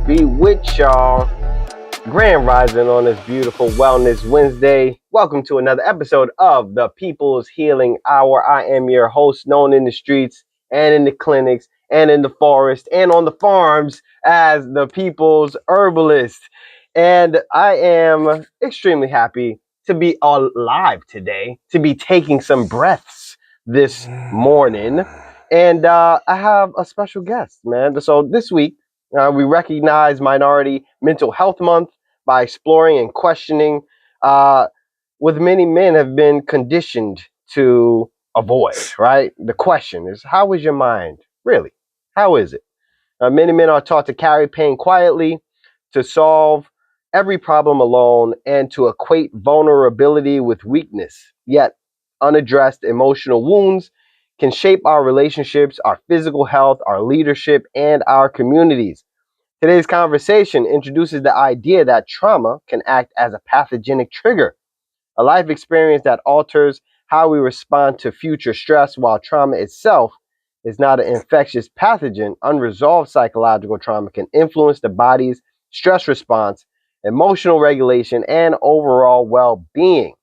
be with y'all. Grand Rising on this beautiful Wellness Wednesday. Welcome to another episode of the People's Healing Hour. I am your host, known in the streets and in the clinics and in the forest and on the farms as the People's Herbalist. And I am extremely happy to be alive today, to be taking some breaths this morning. And I have a special guest, man. So this week, we recognize Minority Mental Health Month by exploring and questioning what many men have been conditioned to avoid, right? The question is, how is your mind? Really? How is it? Many men are taught to carry pain quietly, to solve every problem alone, and to equate vulnerability with weakness. Yet, unaddressed emotional wounds can shape our relationships, our physical health, our leadership, and our communities. Today's conversation introduces the idea that trauma can act as a pathogenic trigger, a life experience that alters how we respond to future stress, while trauma itself is not an infectious pathogen. Unresolved psychological trauma can influence the body's stress response, emotional regulation, and overall well-being.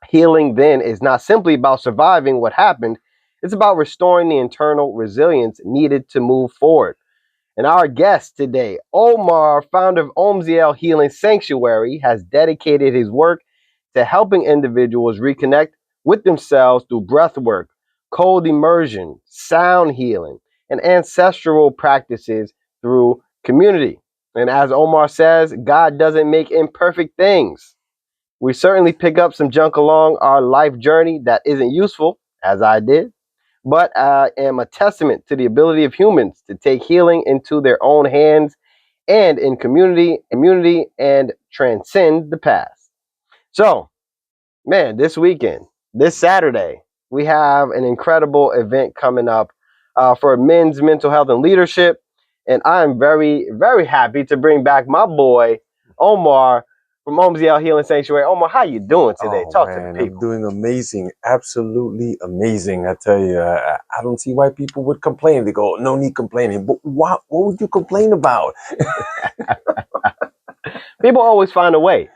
Healing then is not simply about surviving what happened, it's about restoring the internal resilience needed to move forward. And our guest today, Omar, founder of Omziel Healing Sanctuary, has dedicated his work to helping individuals reconnect with themselves through breath work, cold immersion, sound healing, and ancestral practices through community. And as Omar says, God doesn't make imperfect things. We certainly pick up some junk along our life journey that isn't useful, as I did, but I am a testament to the ability of humans to take healing into their own hands and in community, and transcend the past. So, man, this weekend, this Saturday, we have an incredible event coming up for men's mental health and leadership. And I'm very, very happy to bring back my boy, Omar, from Omziel Healing Sanctuary. Omar, how you doing today? Talk to the people. I'm doing amazing. Absolutely amazing. I tell you, I don't see why people would complain. They go, no need complaining. But what would you complain about? People always find a way,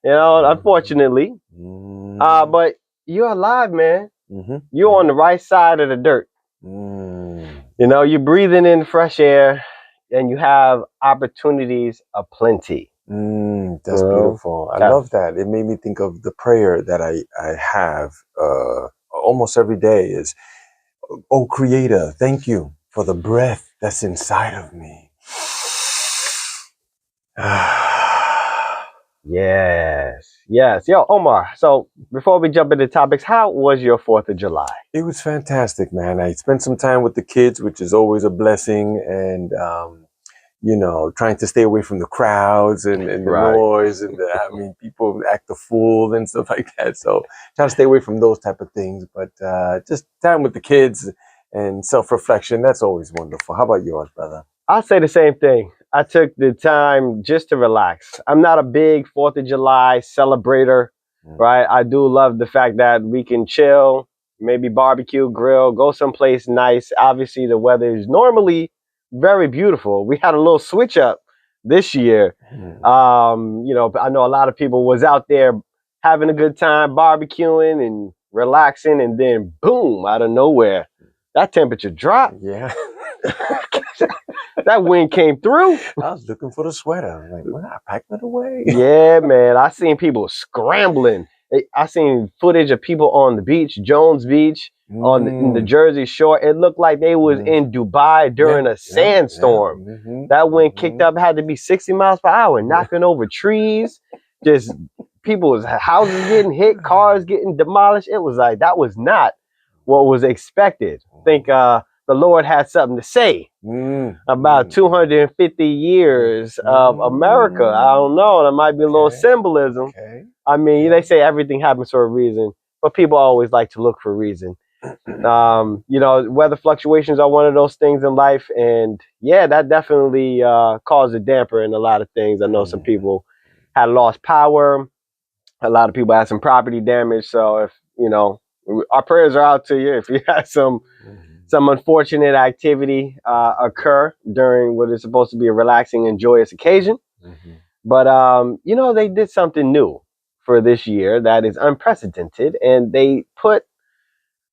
unfortunately. But you're alive, man. Mm-hmm. You're on the right side of the dirt. You're breathing in fresh air and you have opportunities aplenty. That's beautiful. I love that. It made me think of the prayer that I have almost every day is, oh, Creator, thank you for the breath that's inside of me. Yes. Yo, Omar, so before we jump into topics, how was your 4th of July? It was fantastic, man. I spent some time with the kids, which is always a blessing, and trying to stay away from the crowds and the noise and people act a fool and stuff like that. So trying to stay away from those type of things, but just time with the kids and self-reflection, that's always wonderful. How about yours, brother? I'll say the same thing. I took the time just to relax. I'm not a big 4th of July celebrator, right? I do love the fact that we can chill, maybe barbecue, grill, go someplace nice. Obviously, the weather is normally very beautiful. We had a little switch up this year. I know a lot of people was out there having a good time, barbecuing and relaxing, and then boom, out of nowhere, that temperature dropped. Yeah. That wind came through. I was looking for the sweater. I'm like, well, I packed it away. Yeah, man. I seen people scrambling. I seen footage of people on the beach, Jones Beach, in the Jersey Shore. It looked like they was in Dubai during a sandstorm. That wind kicked up, had to be 60 miles per hour, knocking over trees. Just people's houses getting hit, cars getting demolished. It was like, that was not what was expected. I think the Lord had something to say about 250 years of America. I don't know. There might be a little symbolism. Okay. I mean, they say everything happens for a reason, but people always like to look for a reason. Weather fluctuations are one of those things in life. And yeah, that definitely caused a damper in a lot of things. I know some people had lost power. A lot of people had some property damage. So if, our prayers are out to you. If you had some some unfortunate activity occur during what is supposed to be a relaxing and joyous occasion. Mm-hmm. But, they did something new for this year that is unprecedented. And they put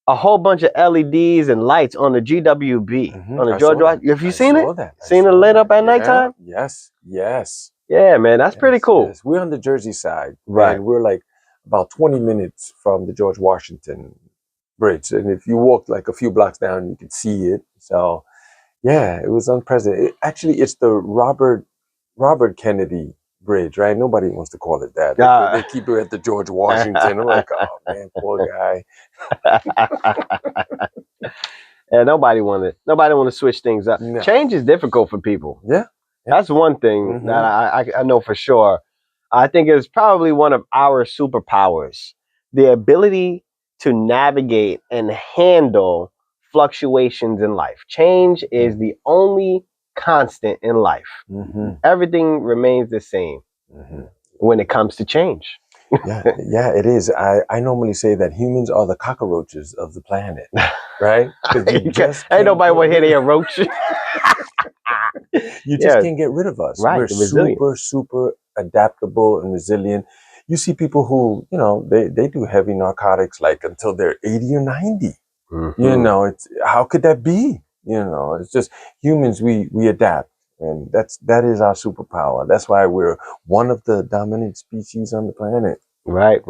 a whole bunch of LEDs and lights on the GWB, Mm-hmm. on the George Washington. Have you seen it? That. Seen it lit up at nighttime? Yes. Yeah, man, that's pretty cool. Yes. We're on the Jersey side. Right. And we're like about 20 minutes from the George Washington Bridge. And if you walk like a few blocks down, you can see it. So, yeah, it was unprecedented. Actually, it's the Robert Kennedy Bridge, right? Nobody wants to call it that. They keep it at the George Washington. I'm like, oh, man, poor guy. Yeah, nobody want to switch things up. No. Change is difficult for people. Yeah. That's one thing that I know for sure. I think it's probably one of our superpowers, the ability to navigate and handle fluctuations in life. Change is the only constant in life. Mm-hmm. Everything remains the same when it comes to change. Yeah, it is. I normally say that humans are the cockroaches of the planet, right? Because ain't nobody want to hear a roach. You just can't get rid of us. Right, we're super adaptable and resilient. You see people who, they do heavy narcotics like until they're 80 or 90. Mm-hmm. It's how could that be? It's just humans, we adapt. And that is our superpower. That's why we're one of the dominant species on the planet. Right.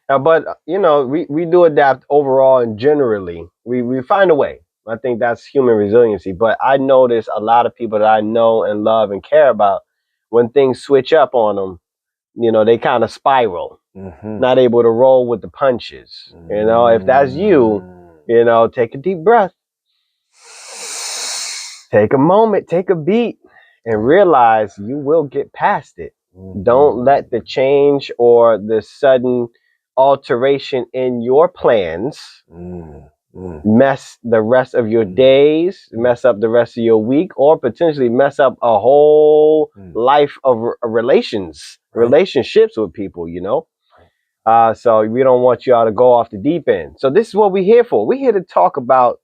But we do adapt overall and generally. We find a way. I think that's human resiliency. But I notice a lot of people that I know and love and care about, when things switch up on them, they kind of spiral, not able to roll with the punches. If that's you, take a deep breath, take a moment, take a beat, and realize you will get past it. Don't let the change or the sudden alteration in your plans mess the rest of your days, mess up the rest of your week, or potentially mess up a whole life of relationships with people, So we don't want y'all to go off the deep end. So this is what we're here for. We're here to talk about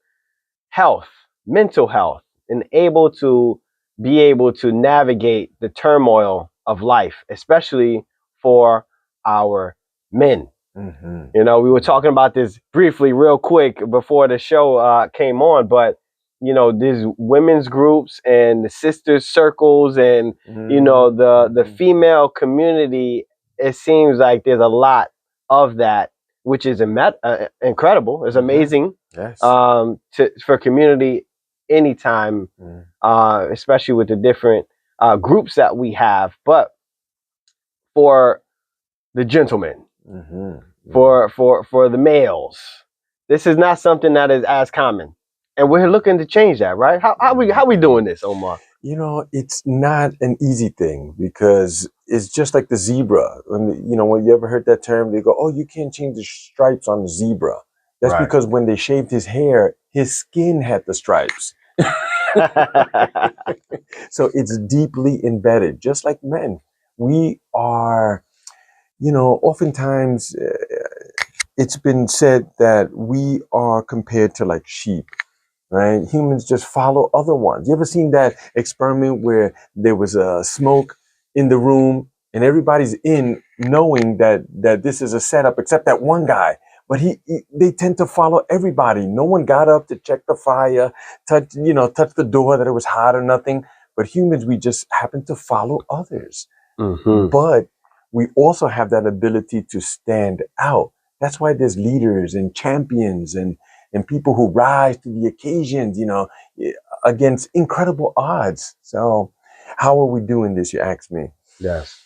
health, mental health, and be able to navigate the turmoil of life, especially for our men. We were talking about this briefly, real quick, before the show came on, but these women's groups and the sisters circles and the female community, it seems like there's a lot of that, which is incredible. It's amazing. Yes. For community anytime, especially with the different groups that we have. But for the gentlemen, for the males, this is not something that is as common, and we're looking to change that, right? How we doing this, Omar? It's not an easy thing because it's just like the zebra. When you ever heard that term, they go, "Oh, you can't change the stripes on the zebra." That's right. Because when they shaved his hair, his skin had the stripes. So it's deeply embedded, just like men. We are, oftentimes it's been said that we are compared to like sheep, right? Humans just follow other ones. You ever seen that experiment where there was a smoke in the room and everybody's in knowing that this is a setup except that one guy? But they tend to follow everybody. No one got up to check the fire, touch the door that it was hot or nothing. But humans, we just happen to follow others. But we also have that ability to stand out. That's why there's leaders and champions and people who rise to the occasions, against incredible odds. So how are we doing this, you ask me? Yes.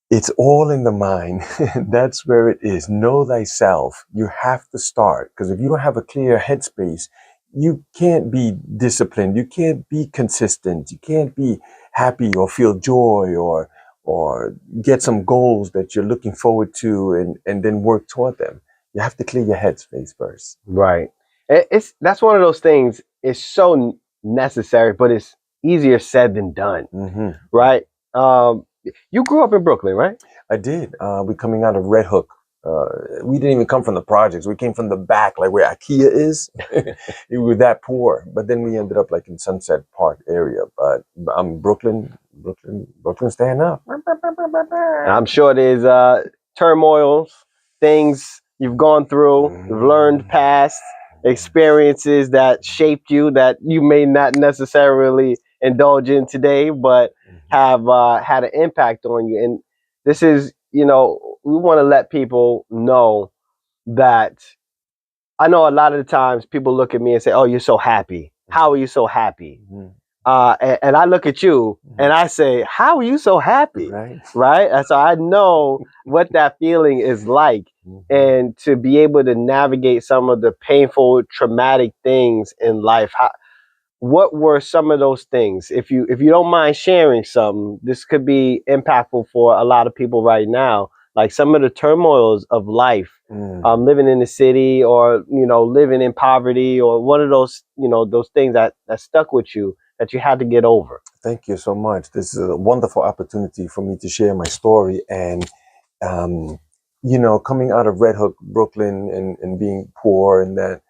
It's all in the mind. That's where it is. Know thyself. You have to start, because if you don't have a clear headspace, you can't be disciplined. You can't be consistent. You can't be happy or feel joy or get some goals that you're looking forward to and then work toward them. You have to clear your headspace first. Right. That's one of those things. It's so necessary, but it's easier said than done. Right. You grew up in Brooklyn, right? I did. We're coming out of Red Hook, We didn't even come from the projects. We came from the back, like where IKEA is. We were that poor. But then we ended up like in Sunset Park area. But Brooklyn, stand up. I'm sure there's turmoils, things you've gone through, you've learned past, experiences that shaped you that you may not necessarily indulge in today, but have had an impact on you. And this is, we want to let people know that I know a lot of the times people look at me and say, "Oh, you're so happy. How are you so happy?" And I look at you and I say, "How are you so happy?" Right? And so I know what that feeling is like, and to be able to navigate some of the painful, traumatic things in life. What were some of those things? If you don't mind sharing some, this could be impactful for a lot of people right now. Like some of the turmoils of life, living in the city, or living in poverty, or one of those those things that stuck with you that you had to get over. Thank you so much. This is a wonderful opportunity for me to share my story. And coming out of Red Hook, Brooklyn, and being poor in that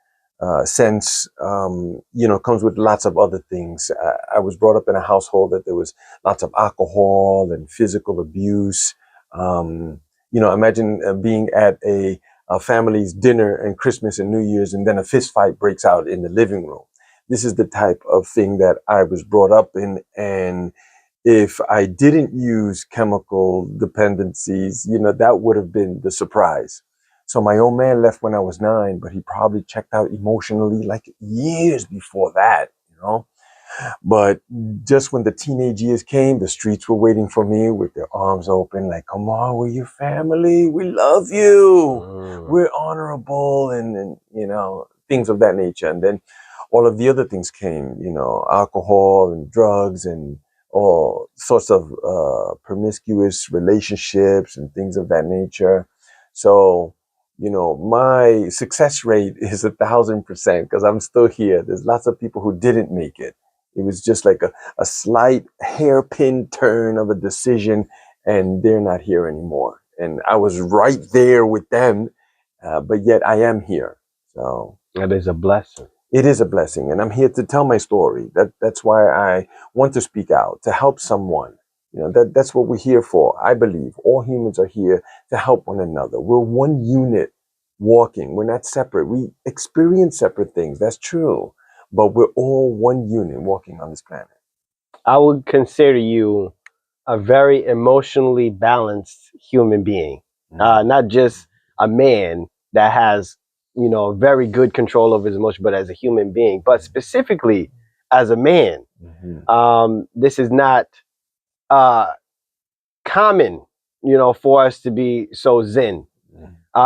sense, comes with lots of other things. I was brought up in a household that there was lots of alcohol and physical abuse. Imagine being at a family's dinner and Christmas and New Year's, and then a fist fight breaks out in the living room. This is the type of thing that I was brought up in. And if I didn't use chemical dependencies, that would have been the surprise. So my old man left when I was 9, but he probably checked out emotionally like years before that, But just when the teenage years came, the streets were waiting for me with their arms open, like, come on, we're your family. We love you. We're honorable, and things of that nature. And then all of the other things came, alcohol and drugs and all sorts of promiscuous relationships and things of that nature. So, my success rate is 1,000% because I'm still here. There's lots of people who didn't make it. It was just like a slight hairpin turn of a decision, and they're not here anymore. And I was right there with them, but yet I am here. So that is a blessing. It is a blessing, and I'm here to tell my story. That's why I want to speak out, to help someone. That's what we're here for. I believe all humans are here to help one another. We're one unit walking. We're not separate. We experience separate things. That's true. But we're all one unit walking on this planet. I would consider you a very emotionally balanced human being, not just a man that has, very good control over his emotion, but as a human being, but specifically as a man. This is not common, for us to be so zen.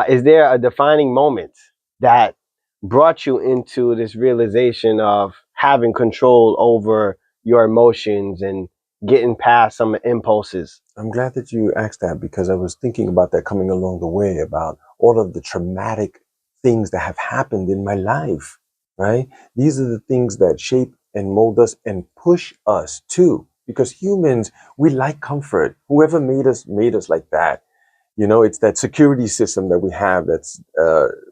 Is there a defining moment that brought you into this realization of having control over your emotions and getting past some impulses? I'm glad that you asked that, because I was thinking about that coming along the way, about all of the traumatic things that have happened in my life, right? These are the things that shape and mold us and push us too, because humans, we like comfort. Whoever made us like that. It's that security system that we have that's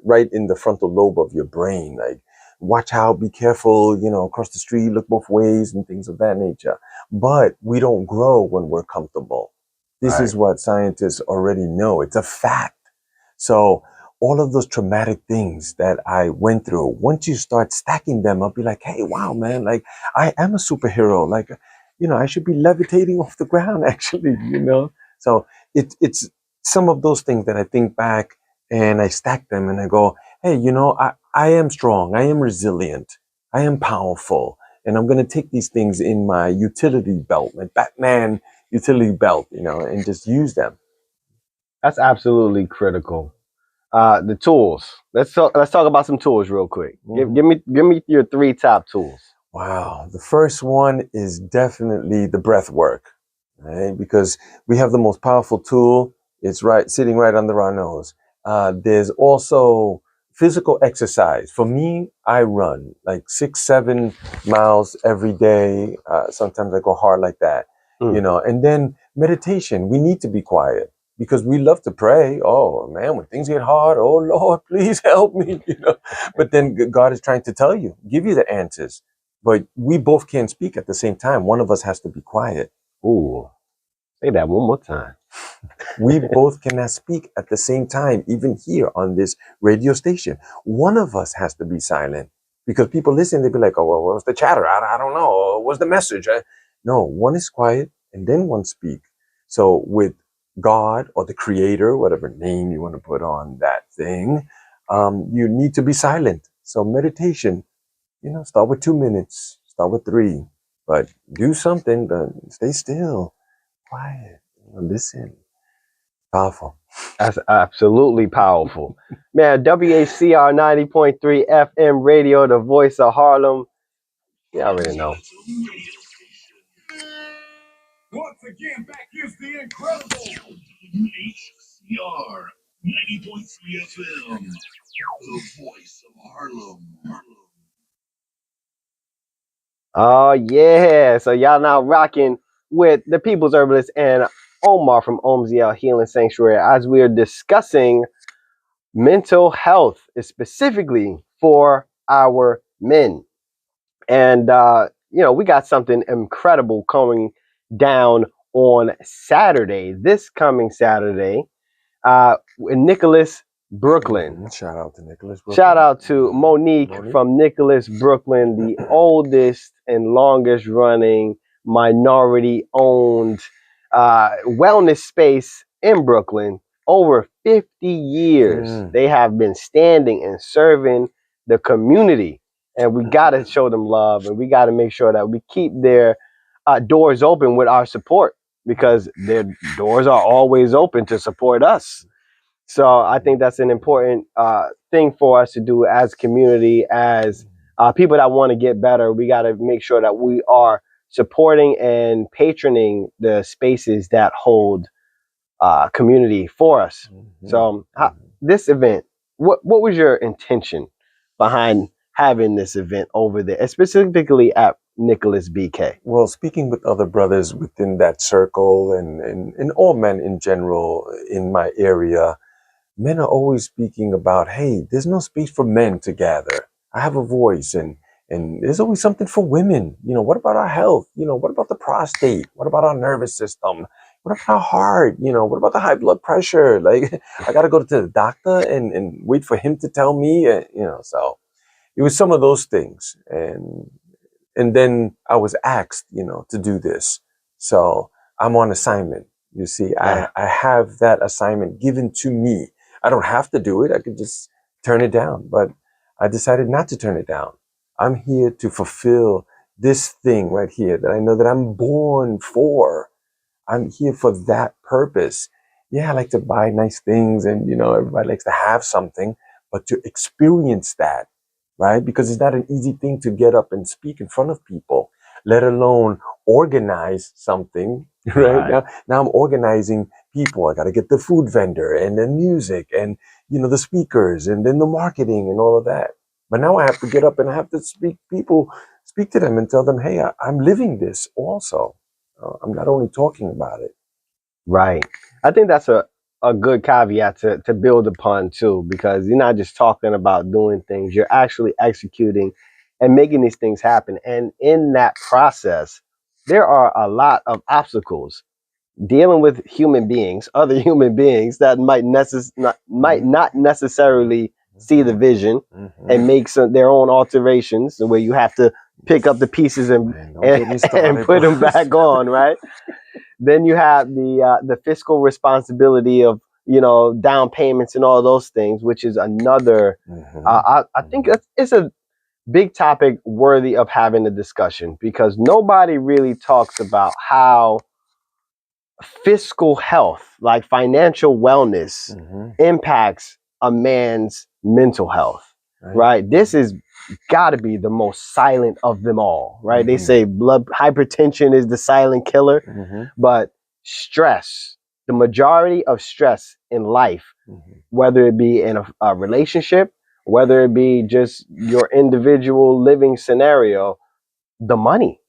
right in the frontal lobe of your brain. Like, watch out, be careful, across the street, look both ways and things of that nature. But we don't grow when we're comfortable. This is what scientists already know. It's a fact. So all of those traumatic things that I went through, once you start stacking them up, you're like, hey, wow, man, like I am a superhero. Like, I should be levitating off the ground, actually, So it's some of those things that I think back and I stack them and I go, hey, I am strong. I am resilient. I am powerful. And I'm going to take these things in my utility belt, my Batman utility belt, and just use them. That's absolutely critical. The tools. Let's talk about some tools real quick. Give me your 3 top tools. Wow. The first one is definitely the breath work, right? Because we have the most powerful tool. It's sitting right under our nose. There's also physical exercise. For me, I run like 6-7 miles every day. Sometimes I go hard like that, and then meditation. We need to be quiet. because we love to pray. Oh man, when things get hard, oh Lord, please help me. But then God is trying to tell you, give you the answers. But we both can't speak at the same time. One of us has to be quiet. Ooh, say that one more time. We both cannot speak at the same time, even here on this radio station. One of us has to be silent because people listen, they'll be like, oh, well, what's the chatter? I don't know. What's the message? No, one is quiet and then one speak. So with God or the creator, whatever name you want to put on that thing, you need to be silent. So meditation, start with 2 minutes, start with 3, but do something, but stay still, quiet, listen. Powerful. That's absolutely powerful. Man, WHCR 90.3 FM radio, the voice of Harlem. You already know. Once again, back is the incredible WHCR 90.3 FM, the voice of Harlem. Oh, yeah. So y'all now rocking with the People's Herbalist and Omar from Omziel Healing Sanctuary as we are discussing mental health, specifically for our men. And, we got something incredible coming down on Saturday, this coming Saturday, in Nicholas, Brooklyn. Shout out to Nicholas Brooklyn. Shout out to Monique from Nicholas, Brooklyn, the oldest and longest running minority owned wellness space in Brooklyn. Over 50 years, they have been standing and serving the community. And we got to show them love, and we got to make sure that we keep their doors open with our support, because their doors are always open to support us. So I think that's an important thing for us to do as community, as people that want to get better. We got to make sure that we are supporting and patroning the spaces that hold community for us. So this event, what was your intention behind having this event over there, specifically at Nicholas BK? Well, speaking with other brothers within that circle and all men in general in my area, men are always speaking about, hey, there's no space for men to gather. I have a voice, and there's always something for women. What about our health? What about the prostate? What about our nervous system? What about our heart? What about the high blood pressure? Like, I got to go to the doctor and wait for him to tell me, so it was some of those things. And then I was asked, to do this. So I'm on assignment. You see, I have that assignment given to me. I don't have to do it. I could just turn it down, but I decided not to turn it down. I'm here to fulfill this thing right here that I know that I'm born for. I'm here for that purpose. Yeah, I like to buy nice things, and everybody likes to have something, but to experience that, right? Because it's not an easy thing to get up and speak in front of people, let alone organize something, right? Now I'm organizing people. I got to get the food vendor and then music and, the speakers and then the marketing and all of that. But now I have to get up and I have to speak to them and tell them, hey, I'm living this also. I'm not only talking about it. Right. I think that's a good caveat to build upon too, because you're not just talking about doing things, you're actually executing and making these things happen. And in that process, there are a lot of obstacles dealing with human beings, other human beings that might not necessarily see the vision and make their own alterations, where you have to pick up the pieces and put them back on, right? Then you have the fiscal responsibility of down payments and all those things, which is another. I think it's a big topic worthy of having a discussion, because nobody really talks about how fiscal health, like financial wellness, impacts a man's mental health. Right? This is got to be the most silent of them all, right? They say hypertension is the silent killer, but stress, the majority of stress in life, whether it be in a relationship, whether it be just your individual living scenario, the money.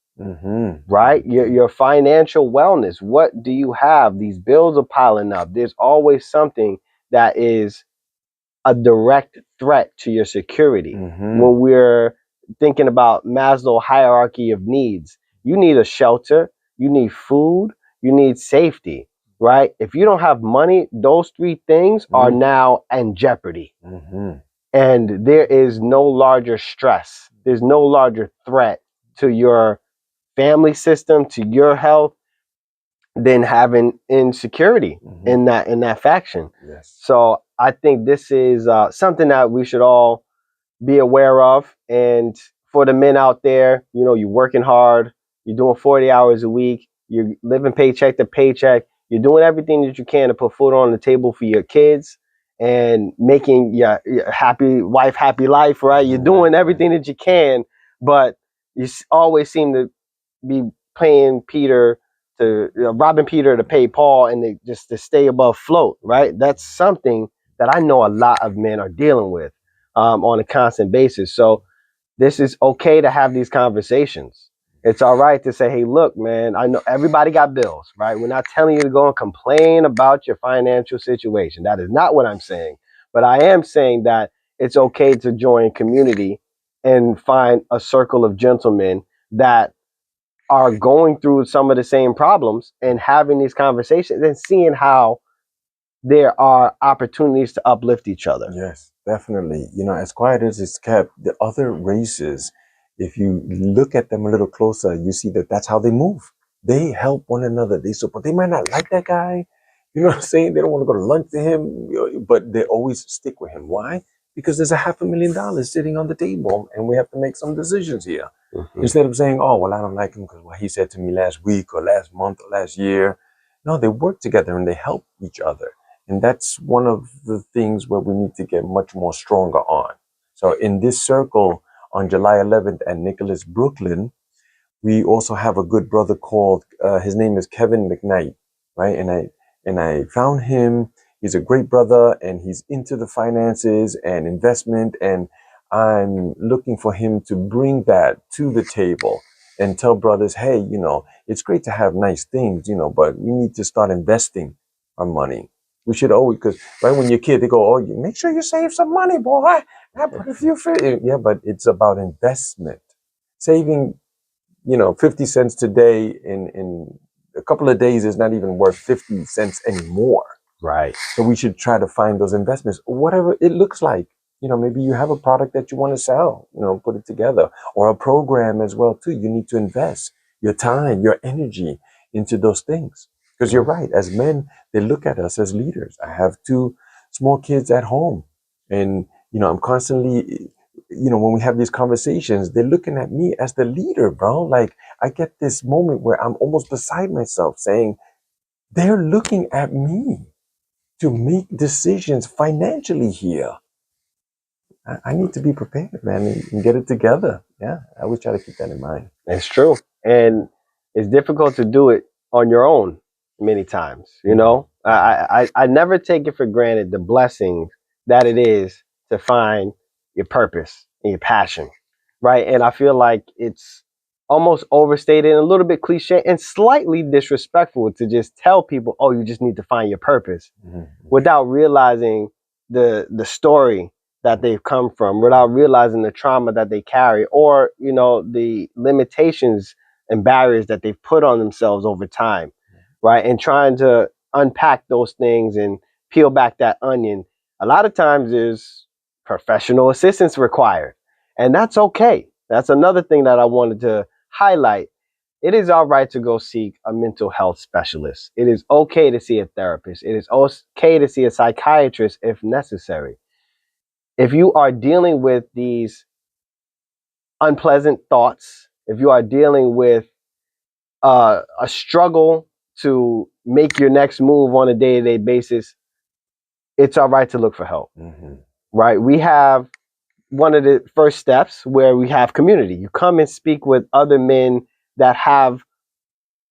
right? Your financial wellness. What do you have? These bills are piling up. There's always something that is a direct threat to your security. When we're thinking about Maslow hierarchy of needs, you need a shelter, you need food, you need safety, right? If you don't have money, those three things are now in jeopardy. And there is no larger stress. There's no larger threat to your family system, to your health, than having insecurity in that faction. Yes. So I think this is something that we should all be aware of. And for the men out there, you know, you're working hard, you're doing 40 hours a week, you're living paycheck to paycheck, you're doing everything that you can to put food on the table for your kids and making your happy wife, happy life, right? You're doing everything that you can, but you always seem to be paying Peter to robbing Peter to pay Paul, and just to stay above float, right? That's something that I know a lot of men are dealing with on a constant basis. So this is okay to have these conversations. It's all right to say, hey, look, man, I know everybody got bills, right? We're not telling you to go and complain about your financial situation. That is not what I'm saying. But I am saying that it's okay to join community and find a circle of gentlemen that are going through some of the same problems and having these conversations and seeing how there are opportunities to uplift each other. Yes, definitely. You know, as quiet as it's kept, the other races, if you look at them a little closer, you see that that's how they move. They help one another. They support. They might not like that guy. You know what I'm saying? They don't want to go to lunch to him, but they always stick with him. Why? Because there's $500,000 sitting on the table, and we have to make some decisions here. Instead of saying, "Oh, well, I don't like him because what he said to me last week or last month or last year." No, they work together and they help each other. And that's one of the things where we need to get much more stronger on. So in this circle on July 11th at Nicholas, Brooklyn, we also have a good brother called, his name is Kevin McKnight, right? And I found him. He's a great brother and he's into the finances and investment. And I'm looking for him to bring that to the table and tell brothers, hey, you know, it's great to have nice things, you know, but we need to start investing our money. We should always, because right when you're a kid, they go, oh, you make sure you save some money, boy. I put a few, yeah, but it's about investment. Saving, you know, 50 cents today in a couple of days is not even worth 50 cents anymore. Right. So we should try to find those investments, whatever it looks like. You know, maybe you have a product that you want to sell, you know, put it together, or a program as well, too. You need to invest your time, your energy into those things. Because you're right, as men, they look at us as leaders. I have 2 small kids at home. And, you know, I'm constantly, you know, when we have these conversations, they're looking at me as the leader, bro. Like, I get this moment where I'm almost beside myself saying, they're looking at me to make decisions financially here. I need to be prepared, man, and get it together. Yeah, I always try to keep that in mind. It's true. And it's difficult to do it on your own many times, you know? I never take it for granted the blessing that it is to find your purpose and your passion, right? And I feel like it's almost overstated and a little bit cliche and slightly disrespectful to just tell people, oh, you just need to find your purpose without realizing the story that they've come from, without realizing the trauma that they carry, or, you know, the limitations and barriers that they've put on themselves over time, right? And trying to unpack those things and peel back that onion. A lot of times there's professional assistance required, and that's okay. That's another thing that I wanted to highlight. It is all right to go seek a mental health specialist. It is okay to see a therapist. It is okay to see a psychiatrist if necessary. If you are dealing with these unpleasant thoughts, if you are dealing with a struggle to make your next move on a day-to-day basis, it's all right to look for help, right? We have one of the first steps where we have community. You come and speak with other men that have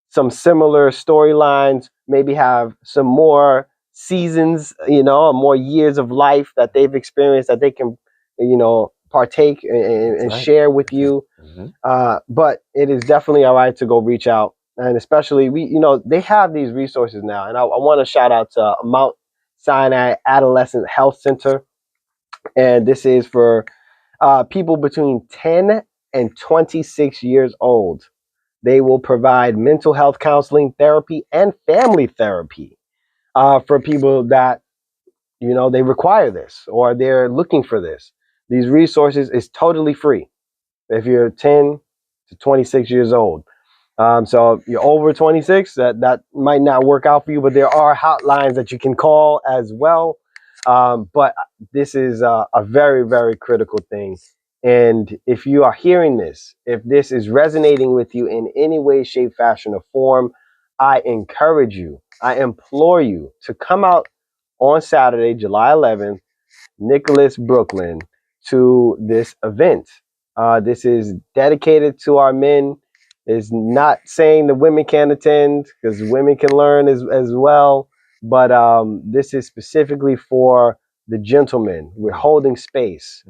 some similar storylines, maybe have some more seasons, you know, more years of life that they've experienced that they can, you know, partake and right. share with you. But it is definitely all right to go reach out. And especially they have these resources now. And I want to shout out to Mount Sinai Adolescent Health Center. And this is for people between 10 and 26 years old. They will provide mental health counseling, therapy, and family therapy for people that they require this or they're looking for this. These resources is totally free if you're 10 to 26 years old. So if you're over 26, that might not work out for you, but there are hotlines that you can call as well. But this is a very, very critical thing. And if you are hearing this, if this is resonating with you in any way, shape, fashion, or form, I encourage you, I implore you to come out on Saturday, July 11th, Nicholas, Brooklyn, to this event. This is dedicated to our men. It's not saying the women can't attend because women can learn as well. But this is specifically for the gentlemen. We're holding space.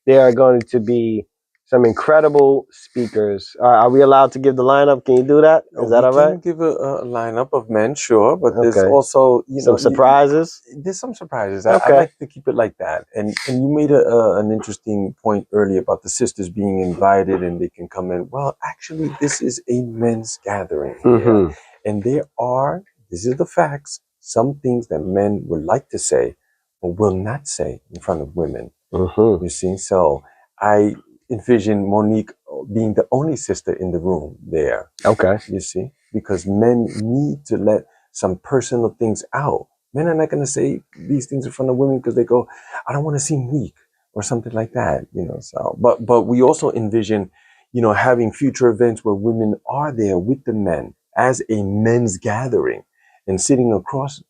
There are going to be some incredible speakers. Are we allowed to give the lineup? Can you do that? Is that all right? We can give a lineup of men, sure, but there's Okay. also Some surprises. There's some surprises. Okay. I like to keep it like that. And you made an interesting point earlier about the sisters being invited and they can come in. Well, actually, this is a men's gathering here, and this is the facts. Some things that men would like to say, but will not say in front of women. You see, so I envision Monique being the only sister in the room there. Okay. You see, because men need to let some personal things out. Men are not going to say these things in front of women because they go, I don't want to seem weak or something like that, so, but we also envision, having future events where women are there with the men as a men's gathering and sitting across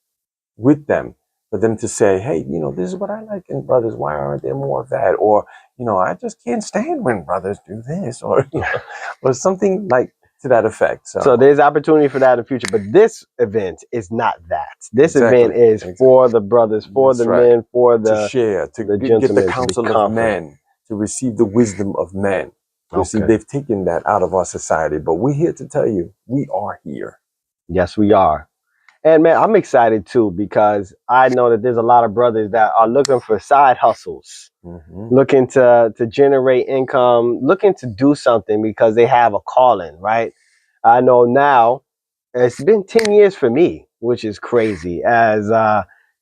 with them for them to say, hey, this is what I like in brothers. Why aren't there more of that? Or, I just can't stand when brothers do this or, or something like to that effect. So there's opportunity for that in the future. But this event is not that. This event is for the brothers, for the men, for the to share, to the get gentlemen, the counsel of men, to receive the wisdom of men. You see, they've taken that out of our society. But we're here to tell you, we are here. Yes, we are. And man, I'm excited too because I know that there's a lot of brothers that are looking for side hustles, looking to generate income, looking to do something because they have a calling, right? I know now it's been 10 years for me, which is crazy, as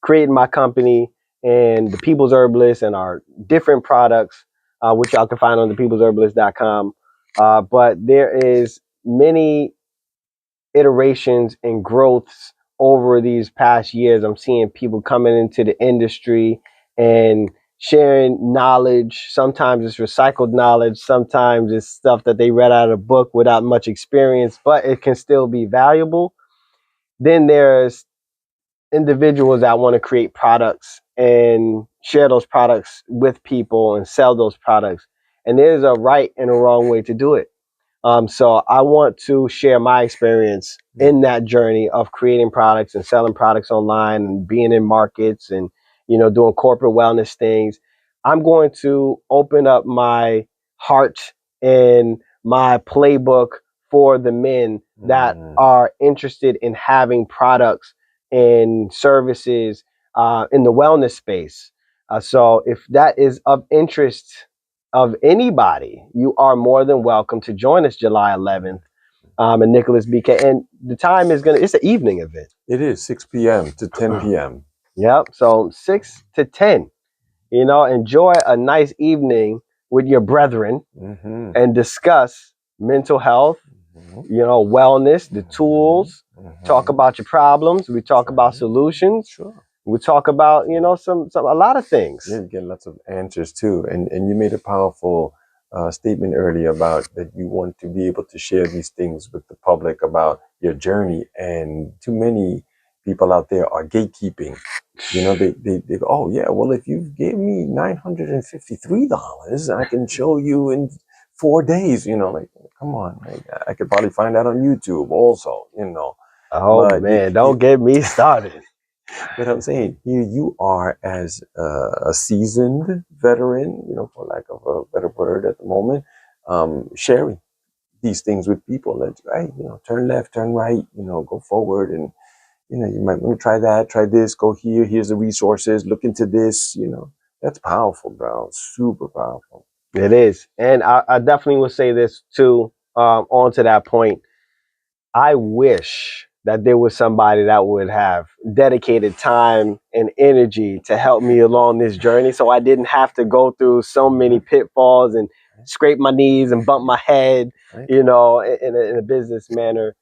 creating my company and the People's Herbalist and our different products, which y'all can find on thepeoplesherbalist.com. But there is many iterations and growths over these past years. I'm seeing people coming into the industry and sharing knowledge. Sometimes it's recycled knowledge. Sometimes it's stuff that they read out of a book without much experience, but it can still be valuable. Then there's individuals that want to create products and share those products with people and sell those products. And there's a right and a wrong way to do it. So I want to share my experience in that journey of creating products and selling products online and being in markets and, doing corporate wellness things. I'm going to open up my heart and my playbook for the men that are interested in having products and services in the wellness space. So if that is of interest of anybody, you are more than welcome to join us July 11th in Nicholas BK. And the time is it's an evening event. It is 6 p.m. to 10 p.m. Yep. So 6 to 10, enjoy a nice evening with your brethren and discuss mental health, wellness, the tools, talk about your problems. We talk about solutions. Sure. We talk about, a lot of things. Yeah, you get lots of answers too. And you made a powerful statement earlier about that you want to be able to share these things with the public about your journey. And too many people out there are gatekeeping. They go, oh yeah, well, if you give me $953, I can show you in 4 days, come on, I could probably find that on YouTube also, Oh but man, don't get me started. But I'm saying here you are as a seasoned veteran, for lack of a better word at the moment, sharing these things with people. That, right, turn left, turn right, go forward, and you might want to try that, try this, go here. Here's the resources. Look into this. That's powerful, bro. Super powerful. It is. And I definitely would say this too, on to that point. I wish that there was somebody that would have dedicated time and energy to help me along this journey so I didn't have to go through so many pitfalls and scrape my knees and bump my head, in a business manner.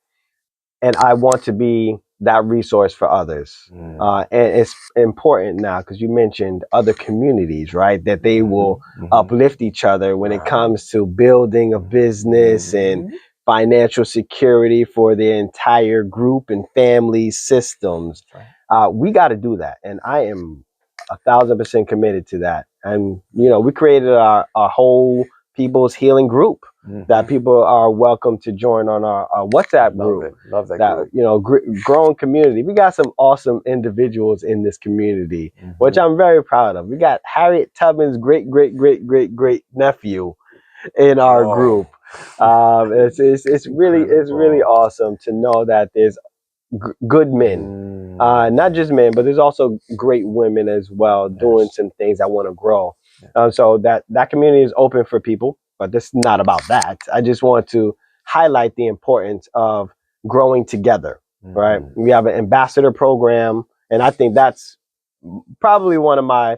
And I want to be that resource for others. And it's important now because you mentioned other communities, right? That they will uplift each other when it comes to building a business and financial security for the entire group and family systems. We got to do that. And I am 1,000% committed to that. And, we created our whole People's Healing group that people are welcome to join on our WhatsApp group. Love that group. Growing community. We got some awesome individuals in this community, which I'm very proud of. We got Harriet Tubman's great nephew in our group. It's really awesome to know that there's good men, not just men, but there's also great women as well doing some things that want to grow. So that community is open for people, but this is not about that. I just want to highlight the importance of growing together, right? We have an ambassador program, and I think that's probably one of my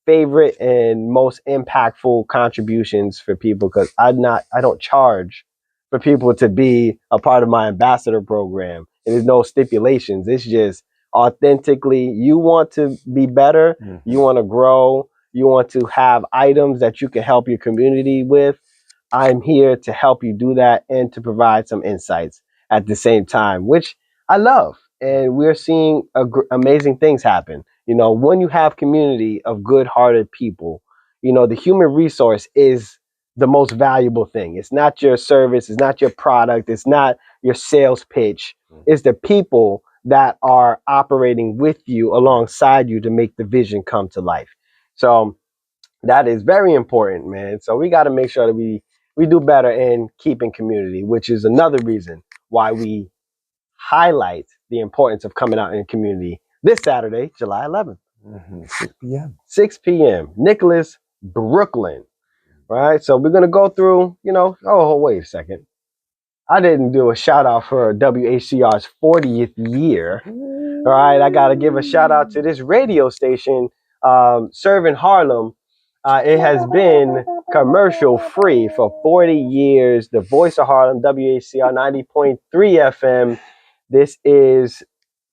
favorite and most impactful contributions for people because I don't charge for people to be a part of my ambassador program. And there's no stipulations. It's just authentically, you want to be better, you want to grow, you want to have items that you can help your community with. I'm here to help you do that and to provide some insights at the same time, which I love. And we're seeing amazing things happen. When you have community of good-hearted people, the human resource is the most valuable thing. It's not your service, it's not your product, it's not your sales pitch. It's the people that are operating with you alongside you to make the vision come to life. So that is very important, man. So we got to make sure that we do better in keeping community, which is another reason why we highlight the importance of coming out in community this Saturday, July 11th. 6 p.m. 6 p.m. Nicholas, Brooklyn. Right? So we're going to go through, wait a second. I didn't do a shout out for WHCR's 40th year. All right. I got to give a shout out to this radio station, serving Harlem. It has been commercial free for 40 years. The Voice of Harlem, WHCR 90.3 FM. This is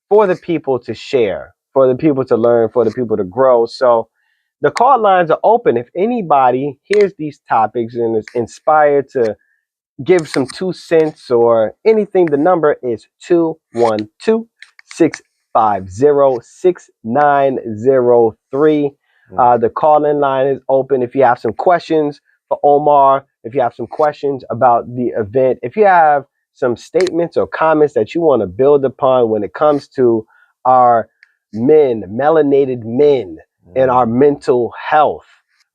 for the people to share, for the people to learn, for the people to grow. So the call lines are open. If anybody hears these topics and is inspired to give some 2 cents or anything, the number is 212-650-6903. The call-in line is open. If you have some questions for Omar, if you have some questions about the event, if you have some statements or comments that you want to build upon when it comes to our melanated men, and our mental health.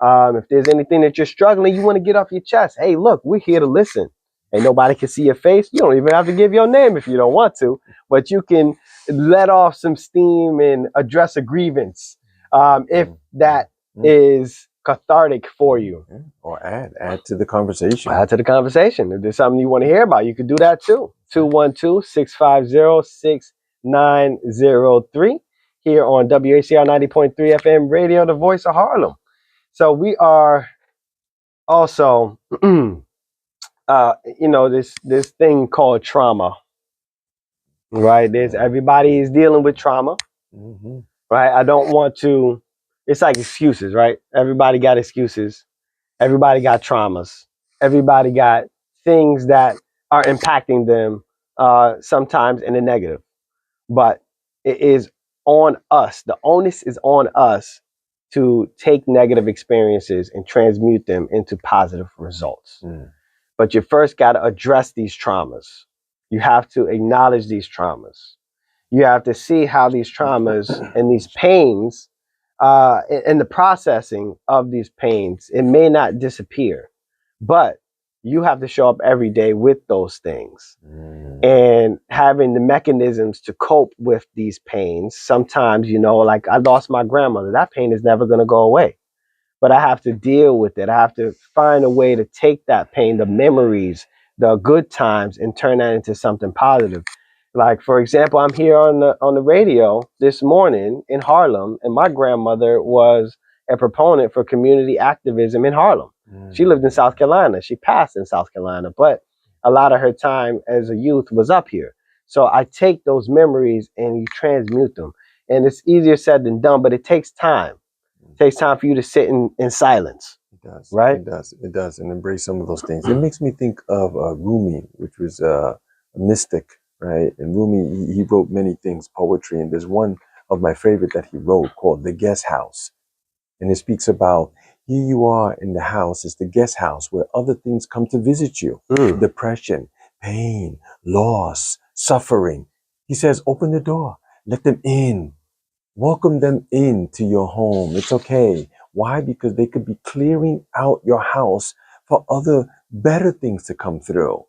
If there's anything that you're struggling, you want to get off your chest. Hey, look, we're here to listen. And nobody can see your face. You don't even have to give your name if you don't want to, but you can let off some steam and address a grievance if that is cathartic for you. Or add to the conversation. Add to the conversation. If there's something you want to hear about, you can do that too. 212-650-6903 here on WHCR 90.3 FM radio, the Voice of Harlem. So we are also, this thing called trauma, right? Everybody is dealing with trauma, right? I don't want to, it's like excuses, right? Everybody got excuses. Everybody got traumas. Everybody got things that are impacting them sometimes in a negative. But it is on us. The onus is on us to take negative experiences and transmute them into positive results. But you first got to address these traumas. You have to acknowledge these traumas. You have to see how these traumas and these pains, and the processing of these pains, it may not disappear, but you have to show up every day with those things and having the mechanisms to cope with these pains. Sometimes, like I lost my grandmother. That pain is never going to go away, but I have to deal with it. I have to find a way to take that pain, the memories, the good times, and turn that into something positive. Like, for example, I'm here on the radio this morning in Harlem, and my grandmother was a proponent for community activism in Harlem. She lived in South Carolina. She passed in South Carolina, but a lot of her time as a youth was up here. So I take those memories and you transmute them. And it's easier said than done, but it takes time. It takes time for you to sit in silence. It does. Right? It does. And embrace some of those things. It makes me think of Rumi, which was a mystic, right? And Rumi, he wrote many things, poetry. And there's one of my favorite that he wrote called The Guest House. And it speaks about, here you are in the house, it's the guest house where other things come to visit you. Depression, pain, loss, suffering. He says, open the door, let them in. Welcome them into your home. It's okay. Why? Because they could be clearing out your house for other better things to come through.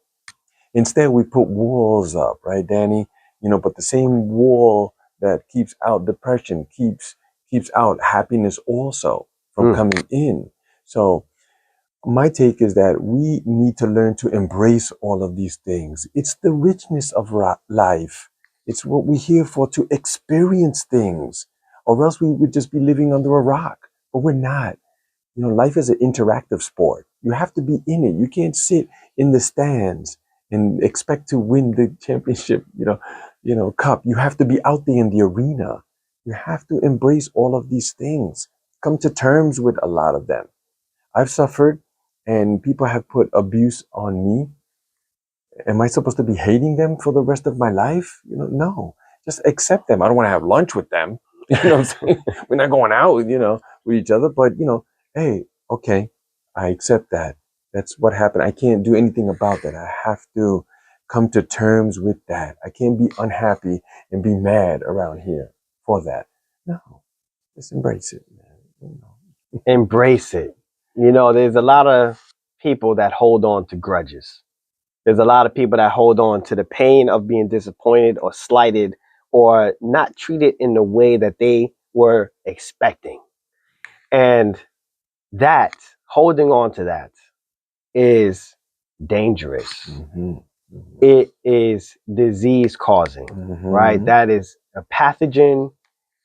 Instead, we put walls up, right, Danny? But the same wall that keeps out depression keeps out happiness also from coming in. So my take is that we need to learn to embrace all of these things. It's the richness of life. It's what we're here for, to experience things, or else we would just be living under a rock. But we're not. Life is an interactive sport. You have to be in it. You can't sit in the stands and expect to win the championship, cup. You have to be out there in the arena. You have to embrace all of these things. Come to terms with a lot of them. I've suffered, and people have put abuse on me. Am I supposed to be hating them for the rest of my life? No. Just accept them. I don't want to have lunch with them. You know what I'm saying? We're not going out, with each other. But, hey, okay, I accept that. That's what happened. I can't do anything about that. I have to come to terms with that. I can't be unhappy and be mad around here for that. No. Just embrace it, man. Embrace it. There's a lot of people that hold on to grudges. There's a lot of people that hold on to the pain of being disappointed or slighted or not treated in the way that they were expecting. And that, holding on to that, is dangerous. It is disease causing, right? That is a pathogen.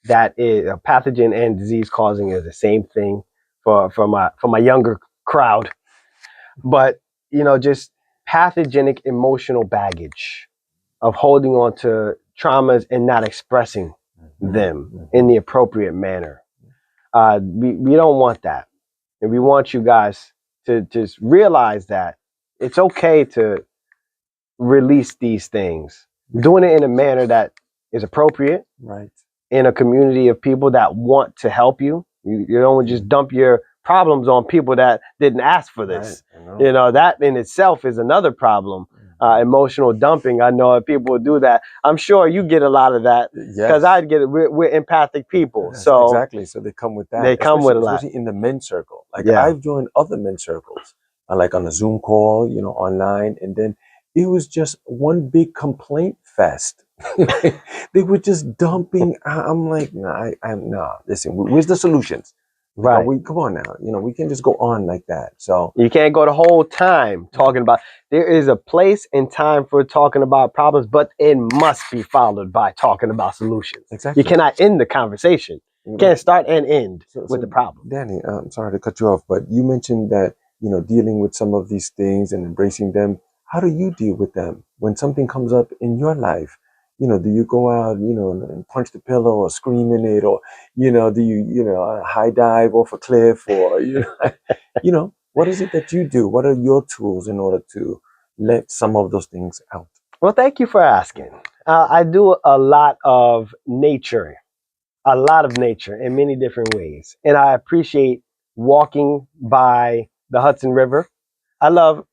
That is a pathogen, and disease causing is the same thing for my younger crowd. But just pathogenic emotional baggage of holding on to traumas and not expressing them in the appropriate manner. We don't want that. And we want you guys to just realize that it's okay to release these things, doing it in a manner that is appropriate, right? In a community of people that want to help you. You don't just dump your problems on people that didn't ask for this. Right. That in itself is another problem. Emotional dumping. I know people will do that. I'm sure you get a lot of that, because I'd get it. We're empathic people. Yes, so exactly. So they come with that. They come with a lot. Especially in the men's circle. Like I've joined other men's circles, like on a Zoom call, online, and then it was just one big complaint fest. They were just dumping. I'm like, nah. Listen, where's the solutions? Right. Come on now. We can't just go on like that. So you can't go the whole time talking about. There is a place and time for talking about problems, but it must be followed by talking about solutions. Exactly. You cannot end the conversation. You can't start and end with the problem. Danny, I'm sorry to cut you off, but you mentioned that, dealing with some of these things and embracing them. How do you deal with them when something comes up in your life? Do you go out, and punch the pillow or scream in it, or, do you, high dive off a cliff, or, what is it that you do? What are your tools in order to let some of those things out? Well, thank you for asking. I do a lot of nature in many different ways. And I appreciate walking by the Hudson River. I love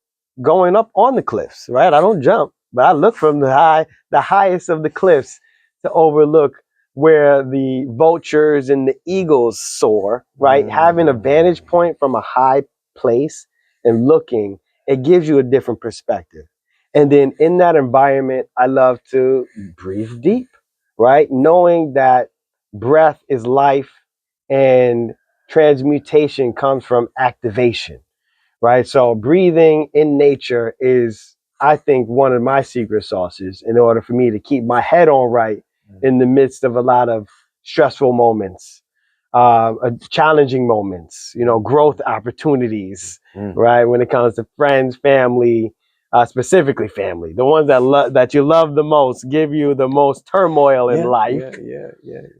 going up on the cliffs, right? I don't jump, but I look from the highest of the cliffs to overlook where the vultures and the eagles soar, right? Having a vantage point from a high place and looking, it gives you a different perspective. And then in that environment, I love to breathe deep, right? Knowing that breath is life and transmutation comes from activation, right? So breathing in nature is, I think, one of my secret sauces in order for me to keep my head on right in the midst of a lot of stressful moments, challenging moments, growth opportunities, right? When it comes to friends, family, specifically family, the ones that you love the most, give you the most turmoil in life.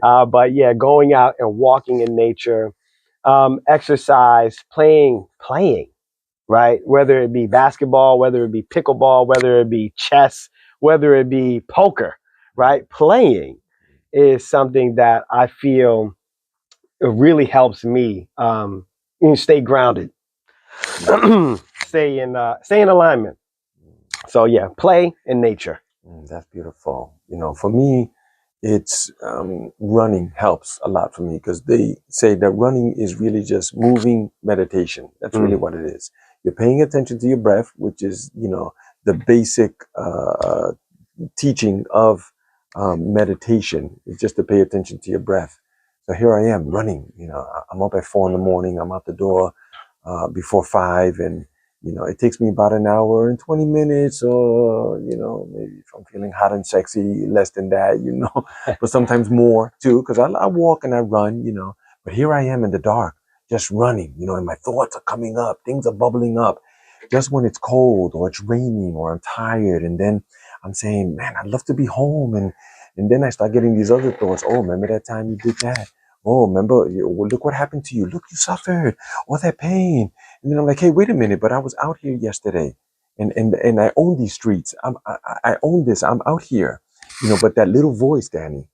But yeah, going out and walking in nature, exercise, playing, right? Whether it be basketball, whether it be pickleball, whether it be chess, whether it be poker, right? Playing is something that I feel it really helps me stay grounded, stay in alignment. So yeah, play and nature. That's beautiful. For me, it's running helps a lot for me because they say that running is really just moving meditation. That's really what it is. You're paying attention to your breath, which is, the basic teaching of meditation is just to pay attention to your breath. So here I am running. I'm up at 4 a.m. I'm out the door before 5, and it takes me about an hour and 20 minutes, or maybe if I'm feeling hot and sexy, less than that, but sometimes more too, because I walk and I run, but here I am in the dark, just running, and my thoughts are coming up, things are bubbling up, just when it's cold or it's raining or I'm tired, and then I'm saying, man, I'd love to be home, and then I start getting these other thoughts. Oh, remember that time you did that? Oh, remember, well, look what happened to you. Look, you suffered all that pain. And then I'm like, hey, wait a minute, but I was out here yesterday, and I own these streets. I own this. I'm out here, But that little voice, Danny,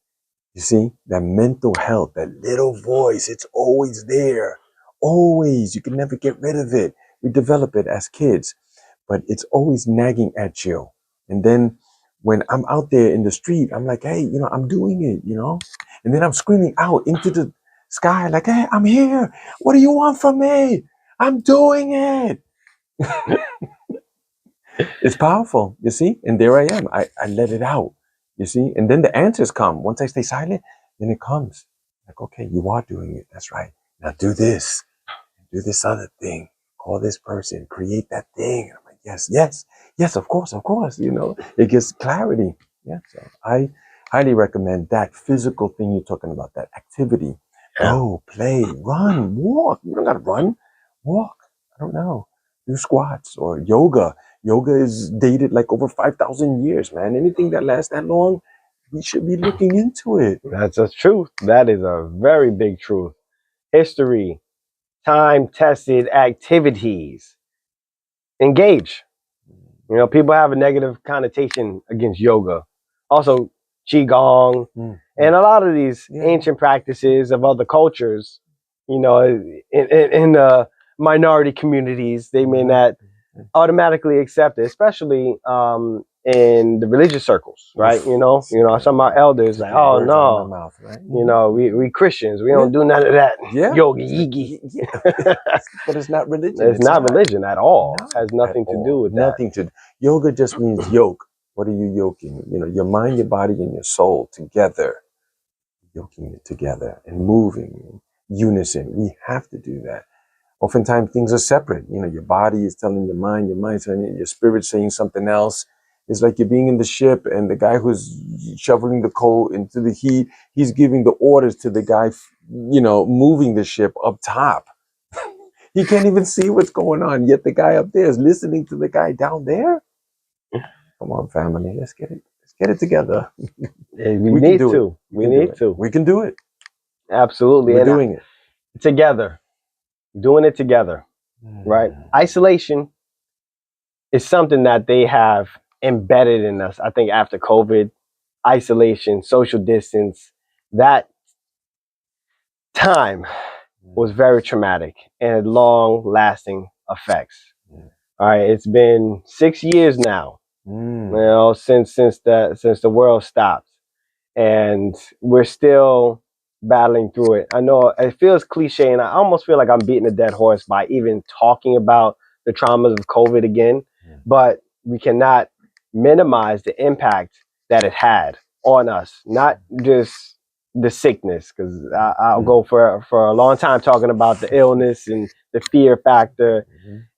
you see, that mental health, that little voice, it's always there, always. You can never get rid of it. We develop it as kids, but it's always nagging at you. And then when I'm out there in the street, I'm like, hey, I'm doing it, and then I'm screaming out into the sky, like, hey, I'm here. What do you want from me? I'm doing it. It's powerful, you see? And there I am. I let it out, you see? And then the answers come. Once I stay silent, then it comes. Like, okay, you are doing it. That's right. Now do this other thing. Call this person. Create that thing. And I'm like, yes, of course. It gives clarity. Yeah. So I highly recommend that physical thing you're talking about, that activity. Go, play, run, walk. You don't got to run. Walk. I don't know. Do squats or yoga. Yoga is dated like over 5,000 years, man. Anything that lasts that long, we should be looking into it. That's a truth. That is a very big truth. History, time-tested activities. Engage. People have a negative connotation against yoga. Also, qigong, and a lot of these ancient practices of other cultures. In minority communities, they may not automatically accept it, especially in the religious circles, right? Some of my elders like, oh no, mouth, right? We Christians, we don't do none of that. Yoga yigi. But it's not religion. It's not religion at all. It has nothing to do with that. Nothing to. Yoga just means yoke. What are you yoking? Your mind, your body, and your soul together. Yoking it together and moving in unison. We have to do that. Oftentimes things are separate. Your body is telling your mind is telling your spirit saying something else. It's like you're being in the ship and the guy who's shoveling the coal into the heat, he's giving the orders to the guy, moving the ship up top. He can't even see what's going on, yet the guy up there is listening to the guy down there. Come on, family, let's get it together. We need to. We can do it. Absolutely. We're doing it. Together. Doing it together. Right? Isolation is something that they have embedded in us. I think after COVID, isolation, social distance, that time was very traumatic and had long lasting effects. All right. It's been 6 years now, since the world stopped. and we're still battling through it. I know it feels cliche, and I almost feel like I'm beating a dead horse by even talking about the traumas of COVID again, but we cannot minimize the impact that it had on us, not just the sickness, because I'll go for a long time talking about the illness and the fear factor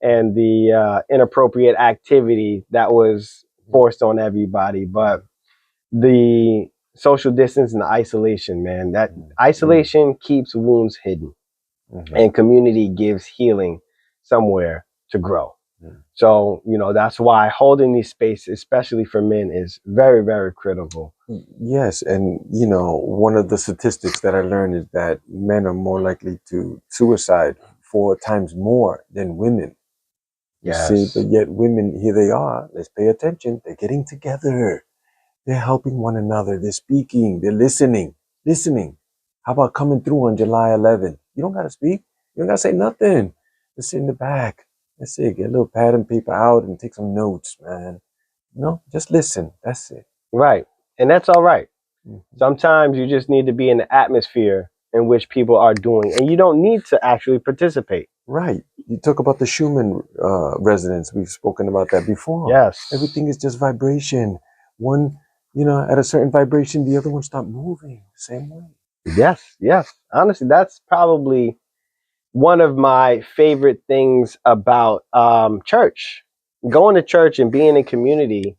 and the inappropriate activity that was forced on everybody. But the social distance and the isolation, man, that isolation keeps wounds hidden, and community gives healing somewhere to grow. So, that's why holding these spaces, especially for men, is very, very critical. Yes, and one of the statistics that I learned is that men are more likely to suicide 4 times more than women. You see, but yet women, here they are. Let's pay attention. They're getting together. They're helping one another. They're speaking. They're listening. Listening. How about coming through on July 11th? You don't got to speak. You don't got to say nothing. Just sit in the back. That's it. Get a little pad and paper out and take some notes, man. Just listen. That's it. Right. And that's all right. Sometimes you just need to be in the atmosphere in which people are doing, and you don't need to actually participate. Right. You talk about the Schumann resonance. We've spoken about that before. Yes. Everything is just vibration. One, at a certain vibration, the other one start moving the same way. Yes. Honestly, that's probably one of my favorite things about church. Going to church and being in community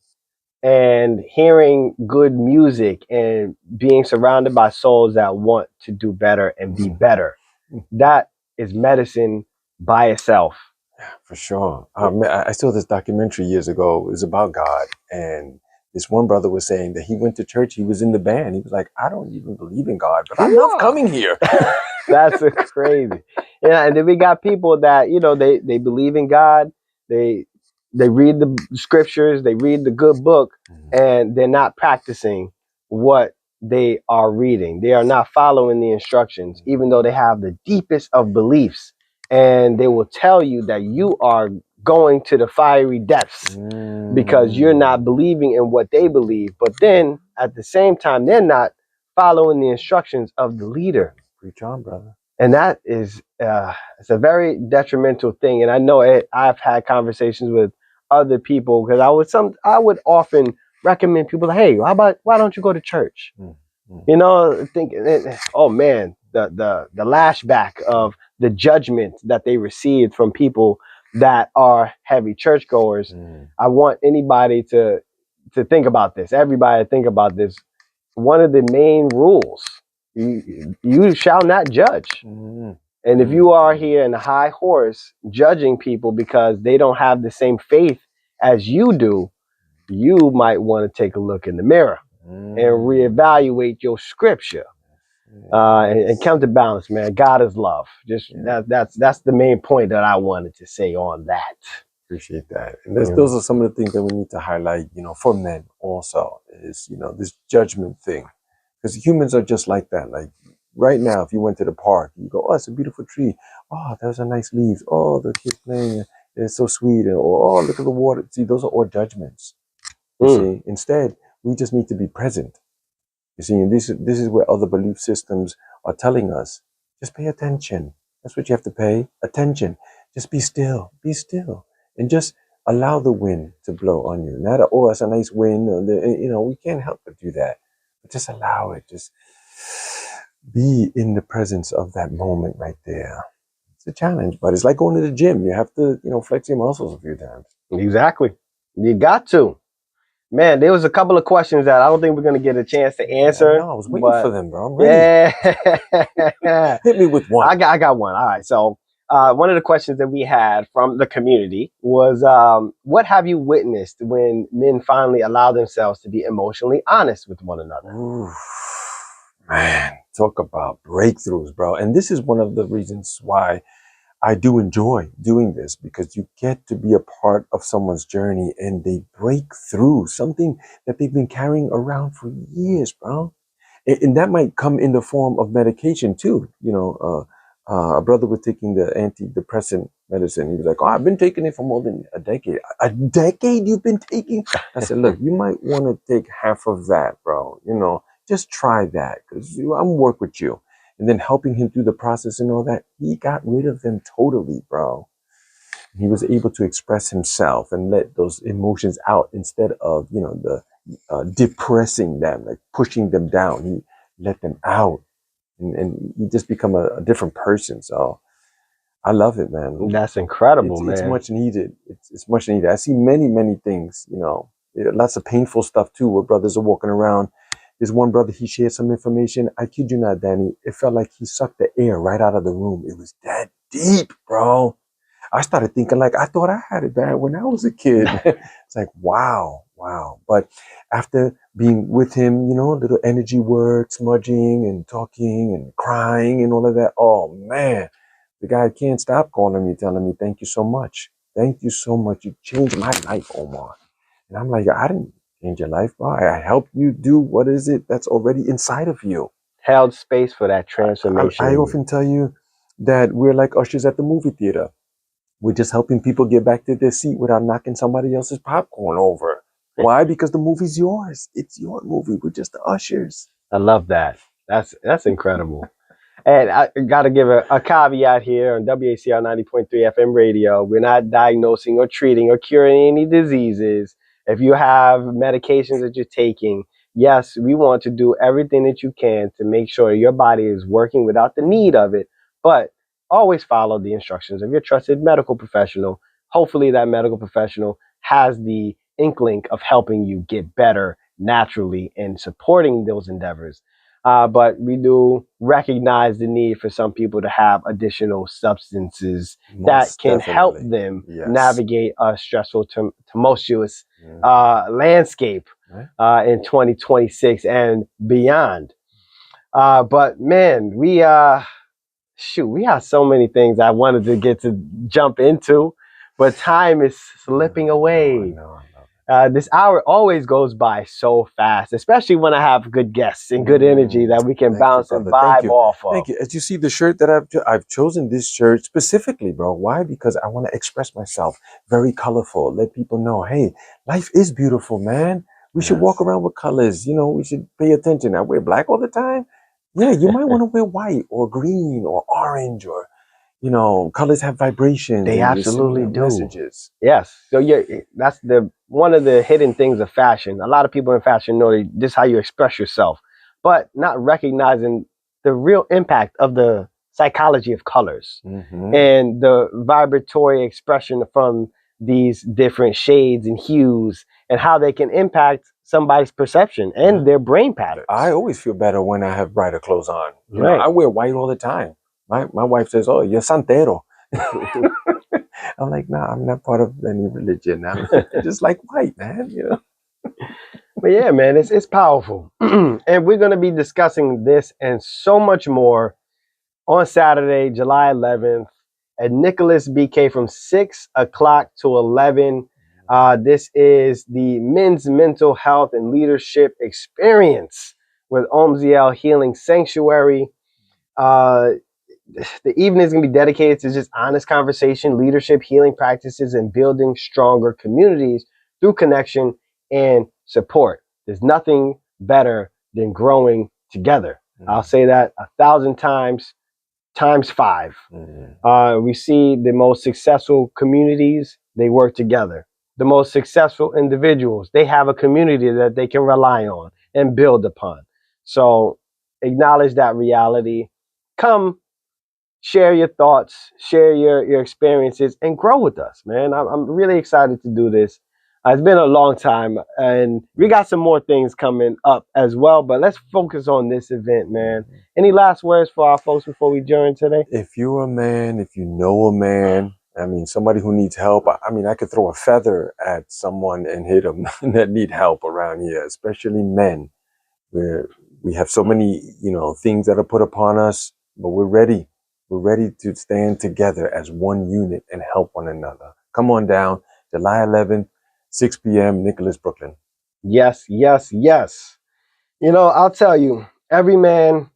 and hearing good music and being surrounded by souls that want to do better and be better. That is medicine by itself. For sure. I saw this documentary years ago. It was about God. And this one brother was saying that he went to church. He was in the band. He was like, I don't even believe in God, but I love coming here. That's crazy. Yeah, and then we got people that, they believe in God. They read the scriptures. They read the good book, and they're not practicing what they are reading. They are not following the instructions, even though they have the deepest of beliefs. And they will tell you that you are going to the fiery depths because you're not believing in what they believe. But then at the same time, they're not following the instructions of the leader. Preach on, brother. And that is it's a very detrimental thing. And I know I've had conversations with other people, because I would often recommend people, hey, why don't you go to church? Thinking, oh man, the lashback of the judgment that they received from people that are heavy churchgoers. I want anybody to think about this. Everybody to think about this. One of the main rules: you shall not judge. And if you are here in a high horse judging people because they don't have the same faith as you do, you might want to take a look in the mirror and reevaluate your scripture and counterbalance, man. God is love. Just that's the main point that I wanted to say on that. Appreciate that. And those are some of the things that we need to highlight, for men also, is, this judgment thing. Because humans are just like that. Like right now, if you went to the park, you go, oh, it's a beautiful tree. Oh, those are nice leaves. Oh, the kids playing. It's so sweet. Or, oh, look at the water. See, those are all judgments. You see, instead, we just need to be present. You see, and this is where other belief systems are telling us, just pay attention. That's what you have to pay attention. Just be still, and just allow the wind to blow on you. Not, oh, it's a nice wind. We can't help but do that. But just allow it. Just be in the presence of that moment right there. It's a challenge, but it's like going to the gym. You have to, flex your muscles a few times. Exactly. You got to. Man, there was a couple of questions that I don't think we're going to get a chance to answer. I was waiting for them, bro. I'm ready. Yeah. Hit me with one. I got one. All right. So one of the questions that we had from the community was, what have you witnessed when men finally allow themselves to be emotionally honest with one another? Ooh, man, talk about breakthroughs, bro. And this is one of the reasons why I do enjoy doing this, because you get to be a part of someone's journey and they break through something that they've been carrying around for years, bro. And that might come in the form of medication too. A brother was taking the antidepressant medicine. He was like, oh, I've been taking it for more than a decade. A decade you've been taking? I said, look, you might want to take half of that, bro. just try that because I'm work with you. And then helping him through the process and all that, he got rid of them totally, bro. He was able to express himself and let those emotions out instead of, the depressing them, like pushing them down. He let them out and he just become a different person. So I love it, man. That's incredible, It's man. much needed. It's much needed. I see many things, lots of painful stuff too, where brothers are walking around. There's one brother, he shared some information. I kid you not, Danny. It felt like he sucked the air right out of the room. It was that deep, bro. I started thinking like I thought I had it bad when I was a kid. It's like, wow. But after being with him, little energy work, smudging and talking and crying and all of that. Oh man, the guy can't stop calling me, telling me, thank you so much. Thank you so much. You changed my life, Omar. And I'm like, I didn't change your life, bro. I helped you do what is it that's already inside of you. Held space for that transformation. I often tell you that we're like ushers at the movie theater. We're just helping people get back to their seat without knocking somebody else's popcorn over. Why? Because the movie's yours. It's your movie. We're just the ushers. I love that. That's incredible. And I got to give a caveat here on WACR 90.3 FM radio. We're not diagnosing or treating or curing any diseases. If you have medications that you're taking, yes, we want to do everything that you can to make sure your body is working without the need of it. But always follow the instructions of your trusted medical professional. Hopefully that medical professional has the inkling of helping you get better naturally and supporting those endeavors. But we do recognize the need for some people to have additional substances that can help them navigate a stressful, tumultuous landscape in 2026 and beyond. But man, we have so many things I wanted to get to jump into, but time is slipping away. This hour always goes by so fast, especially when I have good guests and good energy that we can bounce and vibe off of. Thank you. As you see the shirt that I've chosen this shirt specifically, bro. Why? Because I want to express myself. Very colorful. Let people know, hey, life is beautiful, man. We should walk around with colors. We should pay attention. I wear black all the time. Yeah, you might want to wear white or green or orange or colors have vibrations. They absolutely do. Messages. Yes. So that's one of the hidden things of fashion. A lot of people in fashion know this is how you express yourself, but not recognizing the real impact of the psychology of colors and the vibratory expression from these different shades and hues and how they can impact somebody's perception and their brain patterns. I always feel better when I have brighter clothes on. I wear white all the time. My wife says, "Oh, you're santero." I'm like, "Nah, I'm not part of any religion. I'm just like white, man." But yeah, man, it's powerful, and we're gonna be discussing this and so much more on Saturday, July 11th, at Nicholas BK from 6 o'clock to 11. This is the Men's Mental Health and Leadership Experience with Omziel Healing Sanctuary. The evening is going to be dedicated to just honest conversation, leadership, healing practices, and building stronger communities through connection and support. There's nothing better than growing together. I'll say that 1,000 times, times 5. We see the most successful communities, they work together. The most successful individuals, they have a community that they can rely on and build upon. So acknowledge that reality. Come share your thoughts, share your experiences, and grow with us, man. I'm really excited to do this. It's been a long time, and we got some more things coming up as well, but let's focus on this event, man. Any last words for our folks before we join today? If you're a man, if you know a man, somebody who needs help, I could throw a feather at someone and hit them that need help around here, especially men. We have so many, things that are put upon us, but we're ready. We're ready to stand together as one unit and help one another. Come on down, July 11th, 6 p.m., Nicholas, Brooklyn. Yes. I'll tell you, every man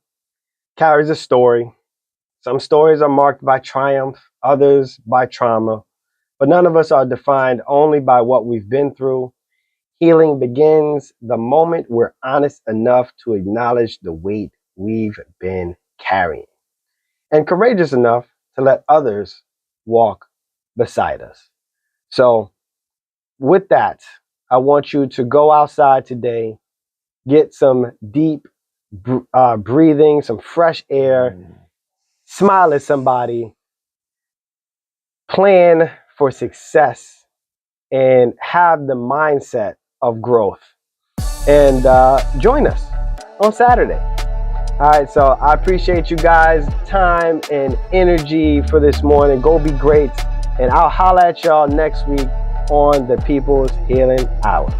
carries a story. Some stories are marked by triumph, others by trauma, but none of us are defined only by what we've been through. Healing begins the moment we're honest enough to acknowledge the weight we've been carrying and courageous enough to let others walk beside us. So, with that, I want you to go outside today, get some deep breathing, some fresh air, smile at somebody, plan for success, and have the mindset of growth. And join us on Saturday. All right, so I appreciate you guys' time and energy for this morning. Go be great. And I'll holla at y'all next week on the People's Healing Hour.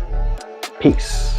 Peace.